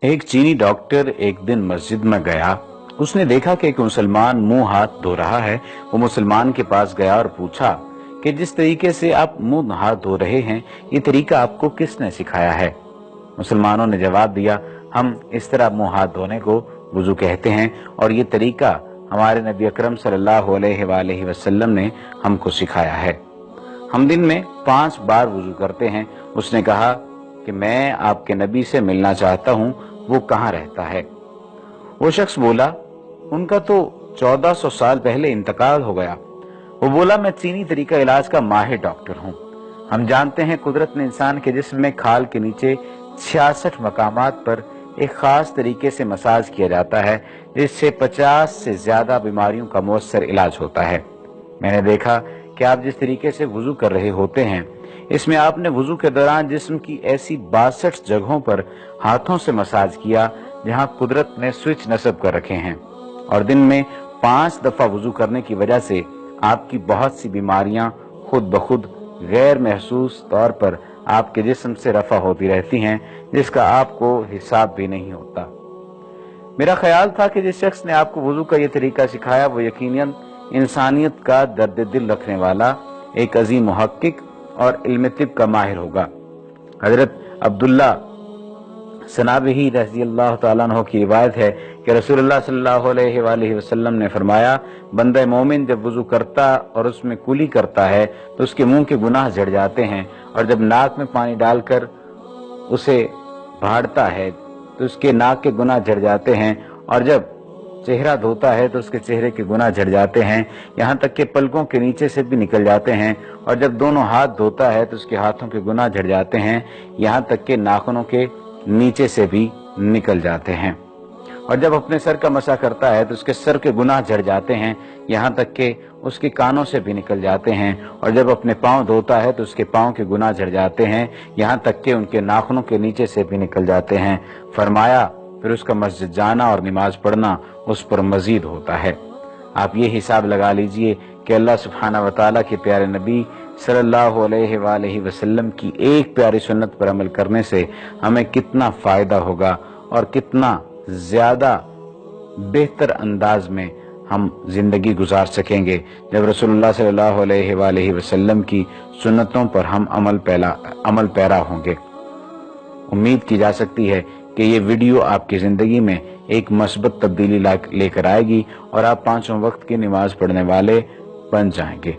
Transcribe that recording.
ایک चीनी डॉक्टर एक दिन मस्जिद में गया। उसने देखा कि एक मुसलमान मुंह हाथ धो रहा है। वो मुसलमान के पास गया और पूछा कि जिस तरीके से आप मुंह हाथ धो रहे हैं, ये तरीका आपको किसने सिखाया है? मुसलमानों ने जवाब दिया, हम इस तरह मुंह हाथ धोने को वुजू कहते हैं और ये तरीका हमारे नबी अकरम सल्लल्लाहु अलैहि वसल्लम ने हमको सिखाया है। हम दिन में 5 बार वुजू करते हैं। उसने कहा कि मैं आपके नबी से मिलना चाहता हूँ, वो कहाँ रहता है? वो शख्स बोला, उनका तो 1400 साल पहले इंतकाल हो गया। वो बोला, मैं चीनी तरीका इलाज का माहिर डॉक्टर हूँ। हम जानते हैं कुदरत ने इंसान के जिस्म में खाल के नीचे 66 मकामात पर एक खास तरीके से मसाज किया जाता है, जिससे 50 से ज्यादा बीमारियों का मौसर इलाज होता है। मैंने देखा कि आप जिस तरीके से वुजू कर रहे होते हैं, इसमें आपने वुजू के दौरान जिस्म की ऐसी 62 जगहों पर हाथों से मसाज किया जहां कुदरत ने स्विच नस्ब कर रखे हैं, और दिन में 5 दफा वुजू करने की वजह से आपकी बहुत सी बीमारियां खुद ब खुद गैर महसूस तौर पर आपके जिस्म से रफा होती रहती हैं, जिसका आपको हिसाब भी नहीं होता। मेरा ख्याल था कि जिस शख्स ने आपको वुजू का ये तरीका सिखाया वो यकीनन इंसानियत का दर्द दिल रखने वाला एक अजीम मुहक्किक और इल्म तिब का माहिर होगा। हजरत अब्दुल्ला सनाबिही रज़ी अल्लाह तआला अन्हु की रिवायत है कि रसूलुल्लाह सल्लल्लाहु अलैहि वसल्लम ने फरमाया, बंदा मोमिन जब वुजू करता और उसमें कुली करता है तो उसके मुंह के गुनाह झड़ जाते हैं, और जब नाक में पानी डालकर उसे भाड़ता है तो उसके नाक के गुनाह झड़ जाते हैं, और जब चेहरा धोता है तो उसके चेहरे के गुनाह झड़ जाते हैं, यहाँ तक कि पलकों के नीचे से भी निकल जाते हैं, और जब दोनों हाथ धोता है तो उसके हाथों के गुनाह झड़ जाते हैं, यहाँ तक कि नाखूनों के नीचे से भी निकल जाते हैं, और जब अपने सर का मसा करता है तो उसके सर के गुनाह झड़ जाते हैं, यहाँ तक कि उसके कानों से भी निकल जाते हैं, और जब अपने पाँव धोता है तो उसके पाँव के गुनाह झड़ जाते हैं, यहाँ तक कि उनके नाखूनों के नीचे से भी निकल जाते हैं। फरमाया, फिर उसका मस्जिद जाना और नमाज पढ़ना उस पर मजीद होता है। आप ये हिसाब लगा लीजिए कि अल्लाह सुब्हानहू व तआला के प्यारे नबी सल्लल्लाहु अलैहि वसल्लम की एक प्यारी सुन्नत पर अमल करने से हमें कितना फायदा होगा और कितना ज्यादा बेहतर अंदाज में हम जिंदगी गुजार सकेंगे जब रसूलुल्लाह सल्लल्लाहु अलैहि वसल्लम की सुन्नतों पर हम अमल पैरा होंगे। उम्मीद की जा सकती है कि ये वीडियो आपकी जिंदगी में एक मस्बत तब्दीली लेकर आएगी और आप 5 वक्त की नमाज पढ़ने वाले बन जाएंगे।